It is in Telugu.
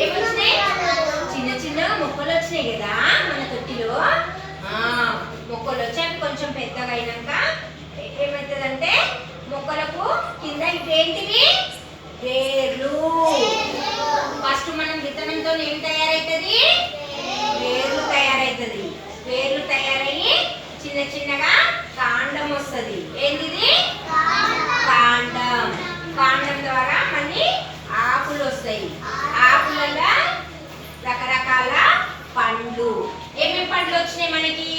ఏమొచ్చినాయి? చిన్న చిన్న మొక్కలు వచ్చినాయి కదా మన తొట్టిలో. మొక్కలు వచ్చాక కొంచెం పెద్దగా అయినాక ఏమవుతుందంటే మొక్కలకు కింద ఇంకేంటివి? వేర్లు. ఫస్ట్ మనం విత్తనంతో ఏం తయారవుతుంది? వేర్లు తయారవుతుంది. వేర్లు తయారయ్యి చిన్న చిన్నగా కాండం వస్తుంది. ఏంటిది? కాండం. కాండం ద్వారా మళ్ళీ ఆకులు వస్తాయి. ఆకులలో రకరకాల పండ్లు. ఏమేమి పండ్లు వచ్చినాయి మనకి?